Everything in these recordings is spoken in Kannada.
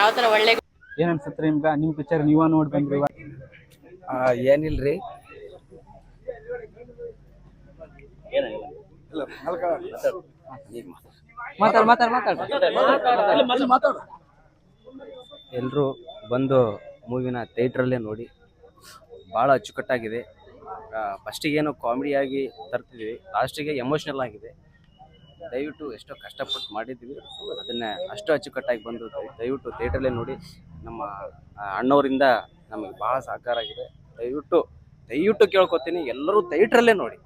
ಯಾವ ತರ ಒಳ್ಳೆ ಏನ್ ಅನ್ಸತ್ರಿ ನಿಮ್ ಪಿಕ್ಚರ್ ನೀವ ನೋಡ್ ಬಂದ್ರಿ? ಏನಿಲ್ರಿ, ಎಲ್ರು ಬಂದು ಮೂವಿನ ಥಿಯೇಟ್ರಲ್ಲೇ ನೋಡಿ. ಭಾಳ ಅಚ್ಚುಕಟ್ಟಾಗಿದೆ. ಫಸ್ಟಿಗೆ ಏನೋ ಕಾಮಿಡಿಯಾಗಿ ತರ್ತಿದ್ವಿ, ಲಾಸ್ಟಿಗೆ ಎಮೋಷ್ನಲ್ ಆಗಿದೆ. ದಯವಿಟ್ಟು ಎಷ್ಟೋ ಕಷ್ಟಪಟ್ಟು ಮಾಡಿದ್ವಿ, ಅದನ್ನ ಅಷ್ಟು ಅಚ್ಚುಕಟ್ಟಾಗಿ ಬಂದು ದಯವಿಟ್ಟು ಥಿಯೇಟ್ರಲ್ಲೇ ನೋಡಿ. ನಮ್ಮ ಅಣ್ಣವರಿಂದ ನಮಗೆ ಭಾಳ ಸಹಕಾರ ಆಗಿದೆ. ದಯವಿಟ್ಟು ಕೇಳ್ಕೊತೀನಿ, ಎಲ್ಲರೂ ಥಿಯೇಟ್ರಲ್ಲೇ ನೋಡಿ.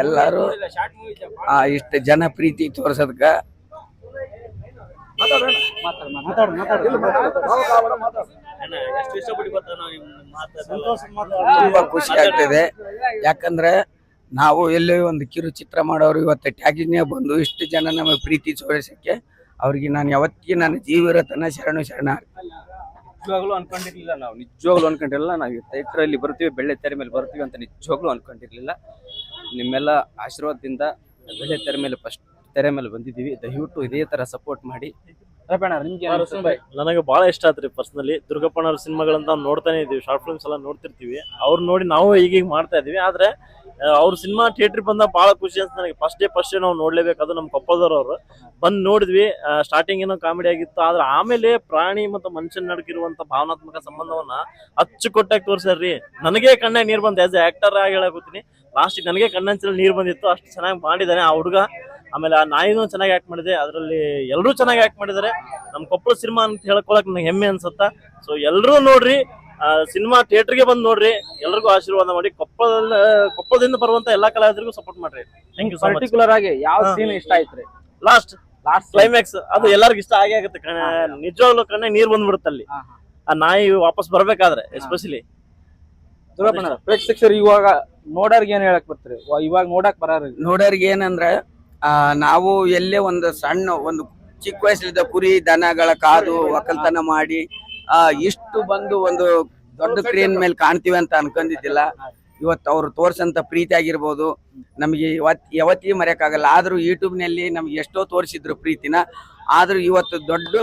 ಎಲ್ಲರೂ ಇಷ್ಟು ಜನ ಪ್ರೀತಿ ತೋರ್ಸೋದಕ್ಕ ತುಂಬಾ ಖುಷಿ ಆಗ್ತಿದೆ. ಯಾಕಂದ್ರೆ ನಾವು ಎಲ್ಲೇ ಒಂದು ಕಿರು ಚಿತ್ರ ಮಾಡೋರು ಇವತ್ತು ಟ್ಯಾಗಿನೇ ಬಂದು ಇಷ್ಟು ಜನ ನಮಗೆ ಪ್ರೀತಿ ತೋರಿಸಕ್ಕೆ ಅವ್ರಿಗೆ ನಾನು ಯಾವತ್ತಿಗೆ ನನ್ನ ಜೀವಿರತನ ಶರಣು. ನಿಜವಾಗ್ಲೂ ಅನ್ಕೊಂಡಿರ್ಲಿಲ್ಲ, ನಾವು ಥಿಯೇಟ್ರಲ್ಲಿ ಬರ್ತೀವಿ, ಬೆಳ್ಳೆ ತೆರೆ ಮೇಲೆ ಬರ್ತೀವಿ ಅಂತ ನಿಜವಾಗ್ಲೂ ಅನ್ಕೊಂಡಿರ್ಲಿಲ್ಲ. ನಿಮ್ಮೆಲ್ಲ ಆಶೀರ್ವಾದದಿಂದ ಬೆಳ್ಳೆ ತೆರೆ ಮೇಲೆ ಬಂದಿದ್ದೀವಿ. ದಯವಿಟ್ಟು ಇದೇ ತರ ಸಪೋರ್ಟ್ ಮಾಡಿ. ನನಗೆ ಬಹಳ ಇಷ್ಟ ಆತ್ರಿ ಪರ್ಸನಲಿ. ದುರ್ಗಪ್ಪನವ್ರ ಸಿನಿಮಾಗಳಂತ ನಾವು ನೋಡ್ತಾನೆ ಇದೀವಿ, ಶಾರ್ಟ್ ಫಿಲ್ಮ್ಸ್ ಎಲ್ಲ ನೋಡ್ತಿರ್ತೀವಿ. ಅವ್ರು ನೋಡಿ ನಾವು ಈಗೀಗ ಮಾಡ್ತಾ ಇದೀವಿ. ಆದ್ರೆ ಅವ್ರ ಸಿನಿಮಾ ಥಿಯೇಟ್ರಿಗೆ ಬಂದಾಗ ಬಹಳ ಖುಷಿ ಅಂತ ನನಗೆ. ಫಸ್ಟ್ ಡೇ ನಾವು ನೋಡ್ಲೇಬೇಕು. ಅದು ನಮ್ಮ ಕೊಪ್ಪಳದವ್ರು ಬಂದು ನೋಡಿದ್ವಿ. ಸ್ಟಾರ್ಟಿಂಗ್ ಏನೋ ಕಾಮಿಡಿ ಆಗಿತ್ತು, ಆದ್ರೆ ಆಮೇಲೆ ಪ್ರಾಣಿ ಮತ್ತು ಮನುಷ್ಯನ ನಡುಕಿರುವಂತ ಭಾವನಾತ್ಮಕ ಸಂಬಂಧವನ್ನ ಅಚ್ಚುಕಟ್ಟಾಗಿ ತೋರ್ಸ್ಯಾರ್ರಿ. ನನಗೆ ಕಣ್ಣಾಗ ನೀರ್ ಬಂದ, ಆಸ್ ಎ ಆಕ್ಟರ್ ಆಗಿ ಹೇಳಕತ್ತೀನಿ. ಲಾಸ್ಟಿಗೆ ನನಗೆ ಕಣ್ಣಂಚಲ್ಲಿ ನೀರ್ ಬಂದಿತ್ತು, ಅಷ್ಟು ಚೆನ್ನಾಗಿ ಮಾಡಿದ್ದಾನೆ ಆ ಹುಡುಗ. ಆಮೇಲೆ ಆ ನಾಯಿನೂ ಚೆನ್ನಾಗಿ ಆಕ್ಟ್ ಮಾಡಿದೆ. ಅದರಲ್ಲಿ ಎಲ್ಲರೂ ಚೆನ್ನಾಗಿ ಆಕ್ಟ್ ಮಾಡಿದ್ದಾರೆ. ನಮ್ಮ ಕೊಪ್ಪಳ ಸಿನಿಮಾ ಅಂತ ಹೇಳ್ಕೊಳಕ್ ನನಗೆ ಹೆಮ್ಮೆ ಅನ್ಸುತ್ತಾ. ಸೊ ಎಲ್ಲರೂ ನೋಡ್ರಿ, ಸಿನಿಮಾ ಥಿಯೇಟರ್ಗೆ ಬಂದು ನೋಡ್ರಿ. ಎಲ್ರಿಗೂ ಆಶೀರ್ವಾದ ಮಾಡಿ. ಕೊಪ್ಪಳದಿಂದ ಬರುವಂತ ಎಲ್ಲಾ ಕಲಾವಿದರಿಗೂ ಸಪೋರ್ಟ್ ಮಾಡ್ರಿ. Thank you. ಪರ್ಟಿಕ್ಯುಲರ್ ಆಗಿ ಯಾವ ಸೀನ್ ಇಷ್ಟ ಆಯ್ತ್ರಿ? ಲಾಸ್ಟ್ ಕ್ಲೈಮ್ಯಾಕ್ಸ್ ಅದು ಎಲ್ಲರಿಗೂ ಇಷ್ಟ ಆಗೇ ಆಗುತ್ತೆ. ನಿಜವಾಗ್ಲೂ ಕಣ್ಣೆ ನೀರ್ ಬಂದ್ಬಿಡುತ್ತೆ ಅಲ್ಲಿ, ಆ ನಾಯಿ ವಾಪಸ್ ಬರ್ಬೇಕಾದ್ರೆ. ಎಸ್ಪೆಷಲಿ ಪ್ರೇಕ್ಷಕರು ಇವಾಗ ನೋಡೋರ್ಗೆ ಏನ್ ಹೇಳಕ್ ಬರ್ತೀರಿ? ಇವಾಗ ನೋಡೋರ್ಗೆ ಏನಂದ್ರೆ, ನಾವು ಎಲ್ಲೇ ಒಂದು ಸಣ್ಣ ಒಂದು ಚಿಕ್ಕ ವಯಸ್ಸಲ್ಲಿದ್ದ ಕುರಿ ದನಗಳ ಕಾದು ಒಕ್ಕಲ್ತನ ಮಾಡಿ ಇಷ್ಟು ಬಂದು ಒಂದು ದೊಡ್ಡ ಸ್ಕ್ರೀನ್ ಮೇಲೆ ಕಾಣ್ತೀವಿ ಅಂತ ಅನ್ಕೊಂಡಿದ್ದಿಲ್ಲ. ಇವತ್ತು ಅವ್ರು ತೋರ್ಸಂತ ಪ್ರೀತಿ ಆಗಿರ್ಬೋದು, ನಮಗೆ ಯಾವತ್ತಿಗೆ ಮರೆಯಕ್ಕಾಗಲ್ಲ. ಆದ್ರೂ ಯೂಟ್ಯೂಬ್ನಲ್ಲಿ ನಮ್ಗೆ ಎಷ್ಟೋ ತೋರಿಸಿದ್ರು ಪ್ರೀತಿನ. ಆದ್ರೂ ಇವತ್ತು ದೊಡ್ಡ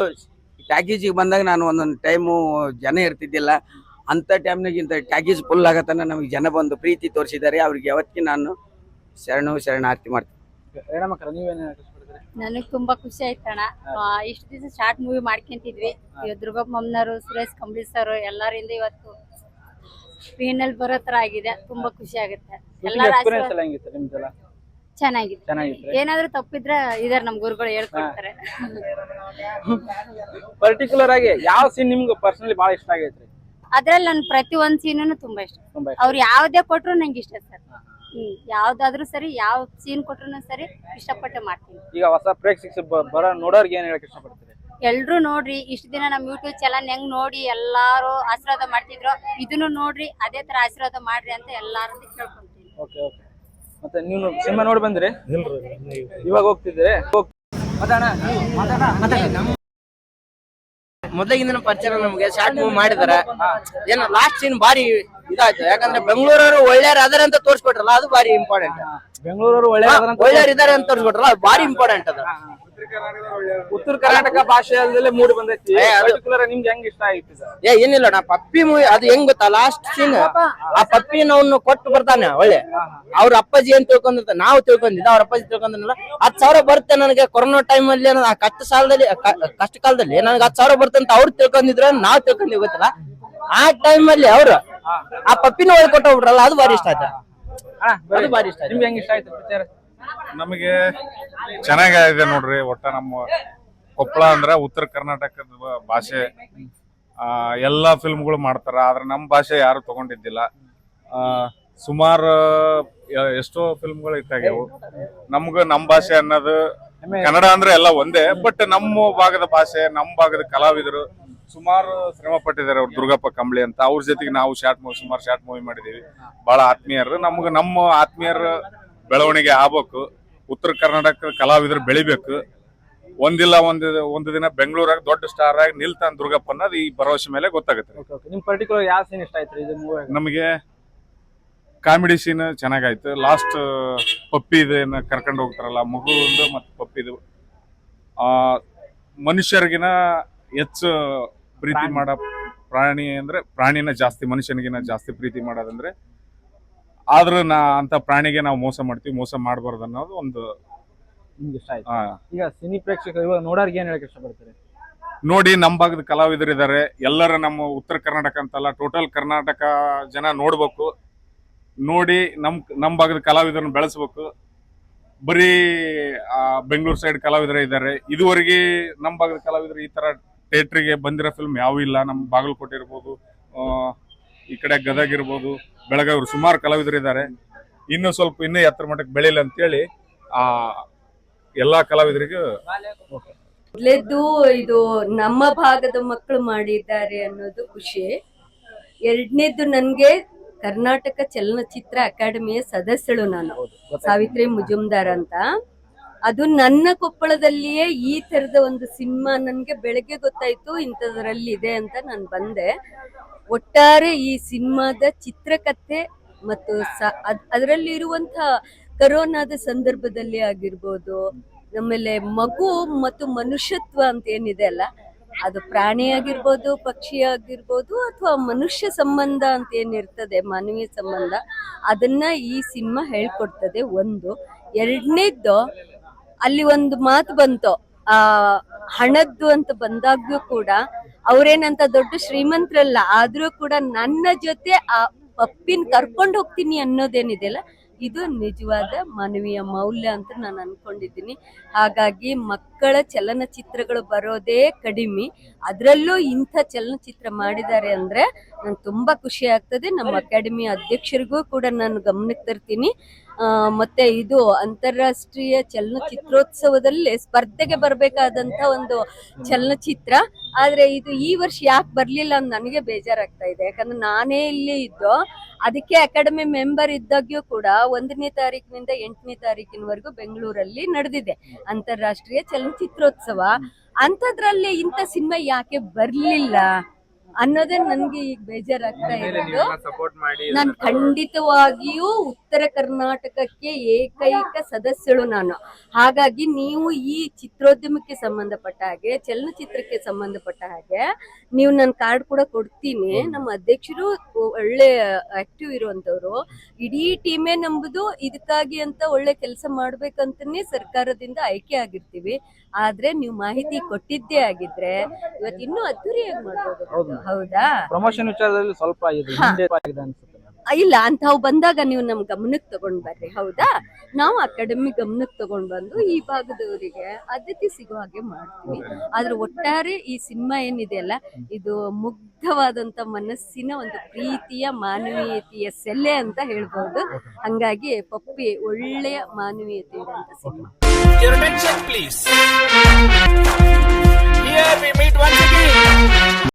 ಟ್ಯಾಗೇಜಿಗೆ ಬಂದಾಗ ನಾನು ಒಂದೊಂದು ಟೈಮು ಜನ ಇರ್ತಿದ್ದಿಲ್ಲ. ಅಂತ ಟೈಮ್ನಾಗಿಂತ ಟ್ಯಾಗೇಜ್ ಫುಲ್ ಆಗತ್ತನ ನಮಗೆ ಜನ ಬಂದು ಪ್ರೀತಿ ತೋರಿಸಿದ್ದಾರೆ. ಅವ್ರಿಗೆ ಯಾವತ್ತಿಗೆ ನಾನು ಶರಣಾರ್ಥಿ ಮಾಡ್ತೀನಿ. ನನಗ್ ತುಂಬಾ ಖುಷಿ ಆಯ್ತಣ್ಣ. ಇಷ್ಟು ದಿವಸ ಶಾರ್ಟ್ ಮೂವಿ ಮಾಡ್ಕೊಂತಿದ್ವಿ. ದುರ್ಗಪ್ಪನವರು, ಸುರೇಶ್ ಕಂಬಳಿ ಸರ್ ಎಲ್ಲರಿಂದ ಇವತ್ತು ಸ್ಕ್ರೀನ್ ಅಲ್ಲಿ ಬರೋ ತರ ಆಗಿದೆ. ತುಂಬಾ ಖುಷಿ ಆಗುತ್ತೆ. ಚೆನ್ನಾಗಿದೆ. ಏನಾದ್ರೂ ತಪ್ಪಿದ್ರೆ ಇದಾರೆ ನಮ್ ಗುರುಗಳು ಹೇಳ್ಕೊಡ್ತಾರೆ. ಪರ್ಟಿಕ್ಯುಲರ್ ಆಗಿ ಯಾವ ಸೀನ್ ನಿಮ್ಗೆ ಪರ್ಸನಲಿ ಬಹಳ ಇಷ್ಟ ಆಗೈತ್ರಿ? ಅದ್ರಲ್ಲಿ ನನ್ ಪ್ರತಿ ಒಂದ್ ಸೀನು ತುಂಬಾ ಇಷ್ಟ. ಅವ್ರು ಯಾವ್ದೇ ಕೊಟ್ರು ನಂಗೆ ಇಷ್ಟ ಸರ್. ಯಾವ್ದಾದ್ರು ಸರಿ, ಯಾವ ಸೀನ್ ಕೊಟ್ರು ಸರಿ ಇಷ್ಟಪಟ್ಟೆ ಮಾಡ್ತೀನಿ. ಈಗ ಹೊಸ ಪ್ರೇಕ್ಷಕ ನೋಡೋರ್ಗೆ ಏನ್ ಹೇಳಕ್ ಇಷ್ಟಪಡ್ತೀರಿ? ಎಲ್ರು ನೋಡ್ರಿ. ಇಷ್ಟ ದಿನ ನಮ್ ಯೂಟ್ಯೂಬ್ ಚಾನಲ್ ಹೆಂಗ್ ನೋಡಿ ಎಲ್ಲಾರು ಆಶೀರ್ವಾದ ಮಾಡ್ತಿದ್ರು, ಇದನ್ನು ನೋಡ್ರಿ, ಅದೇ ತರ ಆಶೀರ್ವಾದ ಮಾಡ್ರಿ ಅಂತ ಎಲ್ಲಾರು ಕೇಳ್ಕೊಂತೀನಿ. ಮತ್ತೆ ನೀವು ಸಿನಿಮಾ ನೋಡಿ ಬಂದ್ರಿ? ಇವಾಗ ಹೋಗ್ತಿದ್ರೆ ಮೊದಲಿಗಿಂದ ಪರಿಚಯ ನಮ್ಗೆ ಶಾರ್ಟ್ ಮೂವಿ ಮಾಡಿದಾರೆ. ಏನೋ ಲಾಸ್ಟ್ ಸೀನ್ ಬಾರಿ ಇದಾಯ್ತು. ಯಾಕಂದ್ರೆ ಬೆಂಗಳೂರವರು ಒಳ್ಳೆಯವ್ರು ಅದರ ಅಂತ ತೋರಿಸ್ಕೊಟ್ರಲ್ಲ, ಅದು ಬಾರಿ ಇಂಪಾರ್ಟೆಂಟ್. ಬೆಂಗಳೂರವರು ಒಳ್ಳೆಯವ್ರು ಇದಾರೆ ಅಂತ ತೋರಿಸ್ಕೊಟ್ರಲ್ಲ, ಅದು ಬಾರಿ ಇಂಪಾರ್ಟೆಂಟ್. ಅದು ಉತ್ತರ ಕರ್ನಾಟಕ ಭಾಷೆಯಲ್ಲಿ ಮೂಡಿ ಬಂದೈತಿ. ನಿಮ್ಗೆ ಹೆಂಗ್ ಇಷ್ಟ ಆಯ್ತು? ಏನಿಲ್ಲ ನಾ ಪಪ್ಪಿ ಮೂವಿ ಅದು ಹೆಂಗ್ ಗೊತ್ತಾ, ಲಾಸ್ಟ್ ಸೀನ್ ಆ ಪಪ್ಪಿನ ಅವ್ನು ಕೊಟ್ಟು ಬರ್ತಾನೆ. ಒಳ್ಳೆ ಅವ್ರ ಅಪ್ಪಾಜಿ ಏನ್ ತಿಳ್ಕೊಂಡಿರ್ತ, ನಾವು ತಿಳ್ಕೊಂಡಿದ್ದ ಅವ್ರ ಅಪ್ಪಾಜಿ ತಿಳ್ಕೊಂಡಿಲ್ಲ. 10,000 ಬರುತ್ತೆ ನನಗೆ ಕೊರೋನಾ ಟೈಮ್ ಅಲ್ಲಿ, ಆ ಕಷ್ಟ ಕಾಲದಲ್ಲಿ ನನಗೆ 10,000 ಬರುತ್ತೆ ಅಂತ ಅವ್ರು ತಿಳ್ಕೊಂಡಿದ್ರ, ನಾವ್ ತಿಳ್ಕೊಂಡಿವಿ ಗೊತ್ತಲ್ಲ. ಆ ಟೈಮ್ ಅಲ್ಲಿ ಅವ್ರು ಆ ಪಪ್ಪಿನ ಒಳಗೆ ಕೊಟ್ಟೋಗ್ಬಿಟ್ರಲ್ಲ, ಅದು ಬಾರಿ ಇಷ್ಟ ಆಯ್ತು. ಅದು ಬಾರಿ ಇಷ್ಟ ಆಯ್ತು. ನಿಮ್ಗೆ ಹೆಂಗ್ ಇಷ್ಟ ಆಯ್ತು ಪಿಕ್ಚರ್? ನಮಗೆ ಚೆನ್ನಾಗಿದೆ ನೋಡ್ರಿ. ಒಟ್ಟ ನಮ್ಮ ಕೊಪ್ಪಳ ಅಂದ್ರೆ ಉತ್ತರ ಕರ್ನಾಟಕದ ಭಾಷೆ, ಎಲ್ಲಾ ಫಿಲ್ಮ್ಗಳು ಮಾಡ್ತಾರ. ಆದ್ರೆ ನಮ್ಮ ಭಾಷೆ ಯಾರು ತಗೊಂಡಿದ್ದಿಲ್ಲ. ಸುಮಾರು ಎಷ್ಟೋ ಫಿಲ್ಮ್ಗಳು ಇಟ್ಟಾಗ್ಯಾವು. ನಮ್ಗ ನಮ್ಮ ಭಾಷೆ ಅನ್ನೋದು ಕನ್ನಡ ಅಂದ್ರೆ ಎಲ್ಲ ಒಂದೇ. ಬಟ್ ನಮ್ಮ ಭಾಗದ ಭಾಷೆ, ನಮ್ಮ ಭಾಗದ ಕಲಾವಿದರು ಸುಮಾರು ಶ್ರಮ ಪಟ್ಟಿದ್ದಾರೆ. ಅವ್ರು ದುರ್ಗಪ್ಪ ಕಂಬಳಿ ಅಂತ, ಅವ್ರ ಜೊತೆಗೆ ನಾವು ಸುಮಾರು ಶಾರ್ಟ್ ಮೂವಿ ಮಾಡಿದೀವಿ. ಬಹಳ ಆತ್ಮೀಯರು. ನಮ್ಮ ಆತ್ಮೀಯರ ಬೆಳವಣಿಗೆ ಆಗ್ಬೇಕು. ಉತ್ತರ ಕರ್ನಾಟಕ ಕಲಾವಿದರು ಬೆಳಿಬೇಕು. ಒಂದು ದಿನ ಬೆಂಗಳೂರಾಗ ದೊಡ್ಡ ಸ್ಟಾರ್ ಆಗಿ ನಿಲ್ತಾನ ದುರ್ಗಪ್ಪ ಅನ್ನೋದು ಈ ಭರವಸೆ ಮೇಲೆ ಗೊತ್ತಾಗುತ್ತೆ. ನಿಮ್ ಪರ್ಟಿಕ್ಯುಲರ್ ಯಾವ ಸೀನ್ ಇಷ್ಟ ಆಯ್ತು ಇದು ಮೂವಿ? ನಮಗೆ ಕಾಮಿಡಿ ಸೀನ್ ಚೆನ್ನಾಗಾಯ್ತು. ಲಾಸ್ಟ್ ಪಪ್ಪಿ ಕರ್ಕೊಂಡು ಹೋಗ್ತಾರಲ್ಲ, ಮಗುವಿಂದು ಮತ್ತೆ ಪಪ್ಪಿದು, ಮನುಷ್ಯರಿಗಿನ ಹೆಚ್ಚು ಪ್ರೀತಿ ಮಾಡೋ ಪ್ರಾಣಿ ಅಂದ್ರೆ ಪ್ರಾಣಿನ ಜಾಸ್ತಿ, ಮನುಷ್ಯನಿಗಿನ ಜಾಸ್ತಿ ಪ್ರೀತಿ ಮಾಡೋದಂದ್ರೆ. ಆದ್ರೂ ಅಂತ ಪ್ರಾಣಿಗೆ ನಾವು ಮೋಸ ಮಾಡ್ತೀವಿ, ಮೋಸ ಮಾಡಬಾರ್ದು ಅನ್ನೋದು ಒಂದು ನಿಮ್ಗೆ ಇಷ್ಟ ಆಯ್ತು. ಈಗ ಸಿನಿ ಪ್ರೇಕ್ಷಕರು ಇವಾಗ ನೋಡೋರ್ಗೆ ಏನ್ ಹೇಳಕ್ ಇಷ್ಟಪಡ್ತಾರೆ? ನೋಡಿ, ನಮ್ಮ ಭಾಗದ ಕಲಾವಿದರು ಇದ್ದಾರೆ, ಎಲ್ಲರ ನಮ್ಮ ಉತ್ತರ ಕರ್ನಾಟಕ ಅಂತಲ್ಲ, ಟೋಟಲ್ ಕರ್ನಾಟಕ ಜನ ನೋಡ್ಬೇಕು. ನೋಡಿ ನಮ್ಮ ಭಾಗದ ಕಲಾವಿದರನ್ನ ಬೆಳೆಸ್ಬೇಕು. ಬರೀ ಬೆಂಗಳೂರು ಸೈಡ್ ಕಲಾವಿದರೇ ಇದ್ದಾರೆ. ಇದುವರೆಗೆ ನಮ್ಮ ಭಾಗದ ಕಲಾವಿದರು ಈ ತರ ಥಿಯೇಟ್ರಿಗೆ ಬಂದಿರೋ ಫಿಲ್ಮ್ ಯಾವೂ ಇಲ್ಲ. ನಮ್ಮ ಬಾಗಲಕೋಟೆ ಇರ್ಬೋದು, ಈ ಕಡೆ ಗದಗ ಇರ್ಬೋದು, ಬೆಳಗಾವಿ, ಸುಮಾರು ಕಲಾವಿದರು ಇದ್ದಾರೆ. ಇನ್ನೂ ಎತ್ತರ ಮಟ್ಟಕ್ಕೆ ಬೆಳೀಲಿ ಅಂತೇಳಿ ಎಲ್ಲಾ ಕಲಾವಿದರಿಗೂ ಮೊದಲೇದ್ದು ಇದು ನಮ್ಮ ಭಾಗದ ಮಕ್ಕಳು ಮಾಡಿದ್ದಾರೆ ಅನ್ನೋದು ಖುಷಿ. ಎರಡನೇದ್ದು, ನನ್ಗೆ ಕರ್ನಾಟಕ ಚಲನಚಿತ್ರ ಅಕಾಡೆಮಿಯ ಸದಸ್ಯಳು ನಾನು, ಸಾವಿತ್ರಿ ಮುಜುಮ್ದಾರ್ ಅಂತ. ಅದು ನನ್ನ ಕೊಪ್ಪಳದಲ್ಲಿಯೇ ಈ ತರದ ಒಂದು ಸಿನಿಮಾ ನನ್ಗೆ ಬೆಳಗ್ಗೆ ಗೊತ್ತಾಯ್ತು ಇಂಥದ್ರಲ್ಲಿ ಇದೆ ಅಂತ ನಾನು ಬಂದೆ. ಒಟ್ಟಾರೆ ಈ ಸಿನಿಮಾದ ಚಿತ್ರಕಥೆ ಮತ್ತು ಅದರಲ್ಲಿ ಇರುವಂತಹ ಕರೋನಾದ ಸಂದರ್ಭದಲ್ಲಿ ಆಗಿರ್ಬೋದು, ಆಮೇಲೆ ಮಗು ಮತ್ತು ಮನುಷ್ಯತ್ವ ಅಂತ ಏನಿದೆ ಅಲ್ಲ, ಅದು ಪ್ರಾಣಿ ಆಗಿರ್ಬೋದು, ಪಕ್ಷಿ ಆಗಿರ್ಬೋದು, ಅಥವಾ ಮನುಷ್ಯ ಸಂಬಂಧ ಅಂತ ಏನಿರ್ತದೆ, ಮಾನವೀಯ ಸಂಬಂಧ, ಅದನ್ನ ಈ ಸಿನಿಮಾ ಹೇಳ್ಕೊಡ್ತದೆ. ಒಂದು. ಎರಡನೇದ್ದು, ಅಲ್ಲಿ ಒಂದು ಮಾತು ಬಂತು, ಹಣದ್ದು ಅಂತ ಬಂದಾಗ್ಲೂ ಕೂಡ ಅವ್ರೇನಂತ ದೊಡ್ಡ ಶ್ರೀಮಂತರಲ್ಲ, ಆದ್ರೂ ಕೂಡ ನನ್ನ ಜೊತೆ ಆ ಪಪ್ಪಿನ ಕರ್ಕೊಂಡು ಹೋಗ್ತೀನಿ ಅನ್ನೋದೇನಿದೆಯಲ್ಲ, ಇದು ನಿಜವಾದ ಮಾನವೀಯ ಮೌಲ್ಯ ಅಂತ ನಾನು ಅನ್ಕೊಂಡಿದ್ದೀನಿ. ಹಾಗಾಗಿ ಮಕ್ಕಳ ಚಲನಚಿತ್ರಗಳು ಬರೋದೇ ಕಡಿಮೆ, ಅದರಲ್ಲೂ ಇಂಥ ಚಲನಚಿತ್ರ ಮಾಡಿದ್ದಾರೆ ಅಂದ್ರೆ ನಂಗೆ ತುಂಬಾ ಖುಷಿ ಆಗ್ತದೆ. ನಮ್ಮ ಅಕಾಡೆಮಿ ಅಧ್ಯಕ್ಷರಿಗೂ ಕೂಡ ನಾನು ಗಮನಕ್ಕೆ ತರ್ತೀನಿ. ಮತ್ತೆ ಇದು ಅಂತಾರಾಷ್ಟ್ರೀಯ ಚಲನಚಿತ್ರೋತ್ಸವದಲ್ಲಿ ಸ್ಪರ್ಧೆಗೆ ಬರಬೇಕಾದಂತ ಒಂದು ಚಲನಚಿತ್ರ. ಆದ್ರೆ ಇದು ಈ ವರ್ಷ ಯಾಕೆ ಬರ್ಲಿಲ್ಲ ಅಂತ ನನಗೆ ಬೇಜಾರಾಗ್ತಾ ಇದೆ. ಯಾಕಂದ್ರೆ ನಾನೇ ಇಲ್ಲಿ ಇದ್ದು, ಅದಕ್ಕೆ ಅಕಾಡೆಮಿ ಮೆಂಬರ್ ಇದ್ದಾಗ್ಯೂ ಕೂಡ 1ನೇ ತಾರೀಕಿನಿಂದ 8ನೇ ತಾರೀಕಿನವರೆಗೂ ಬೆಂಗಳೂರಲ್ಲಿ ನಡೆದಿದೆ ಅಂತಾರಾಷ್ಟ್ರೀಯ ಚಲನಚಿತ್ರೋತ್ಸವ. ಅಂಥದ್ರಲ್ಲಿ ಇಂಥ ಸಿನಿಮಾ ಯಾಕೆ ಬರ್ಲಿಲ್ಲ ಅನ್ನೋದೇ ನನ್ಗೆ ಈಗ ಬೇಜಾರಾಗ್ತಾ ಇರೋದು. ನಾನು ಖಂಡಿತವಾಗಿಯೂ ಉತ್ತರ ಕರ್ನಾಟಕಕ್ಕೆ ಏಕೈಕ ಸದಸ್ಯಳು ನಾನು. ಹಾಗಾಗಿ ನೀವು ಈ ಚಿತ್ರೋದ್ಯಮಕ್ಕೆ ಸಂಬಂಧಪಟ್ಟ ಹಾಗೆ, ಚಲನಚಿತ್ರಕ್ಕೆ ಸಂಬಂಧಪಟ್ಟ ಹಾಗೆ ನೀವು ನನ್ನ ಕಾರ್ಡ್ ಕೂಡ ಕೊಡ್ತೀನಿ. ನಮ್ಮ ಅಧ್ಯಕ್ಷರು ಒಳ್ಳೆ ಆಕ್ಟಿವ್ ಇರುವಂತವ್ರು, ಇಡೀ ಟೀಮೇ ನಂಬುದು ಇದಕ್ಕಾಗಿ ಅಂತ ಒಳ್ಳೆ ಕೆಲಸ ಮಾಡ್ಬೇಕಂತಾನೆ ಸರ್ಕಾರದಿಂದ ಆಯ್ಕೆ ಆಗಿರ್ತೀವಿ. ಆದ್ರೆ ನೀವು ಮಾಹಿತಿ ಕೊಟ್ಟಿದ್ದೇ ಆಗಿದ್ರೆ ಇವತ್ತು ಇನ್ನೂ ಅದ್ದೂರಿಯಾಗಿ ಮಾಡ್ಬೋದು. ಹೌದಾ? ಪ್ರಮೋಷನ್ ವಿಚಾರದಲ್ಲಿ ಸ್ವಲ್ಪ ಹಿಂದೆ ಆಗಿದೆ ಅನ್ಸುತ್ತೆ. ಇಲ್ಲ, ಅಂಥವು ಬಂದಾಗ ನೀವು ನಮ್ ಗಮನಕ್ಕೆ ತಗೊಂಡ್ ಬರ್ರಿ. ಹೌದಾ? ನಾವು ಅಕಾಡೆಮಿ ಗಮನಕ್ಕೆ ತಗೊಂಡ್ ಬಂದು ಈ ಭಾಗದವರಿಗೆ ಆದ್ಯತೆ ಸಿಗೋ ಹಾಗೆ ಮಾಡ್ತೀವಿ. ಆದ್ರೆ ಒಟ್ಟಾರೆ ಈ ಸಿನಿಮಾ ಏನಿದೆ ಅಲ್ಲ, ಇದು ಮುಗ್ಧವಾದಂತ ಮನಸ್ಸಿನ ಒಂದು ಪ್ರೀತಿಯ ಮಾನವೀಯತೆಯ ಸೆಲೆ ಅಂತ ಹೇಳ್ಬೋದು. ಹಂಗಾಗಿ ಪಪ್ಪಿ ಒಳ್ಳೆಯ ಮಾನವೀಯತೆ ಇರುವಂತ cinema. Your attention please. Here we meet once again.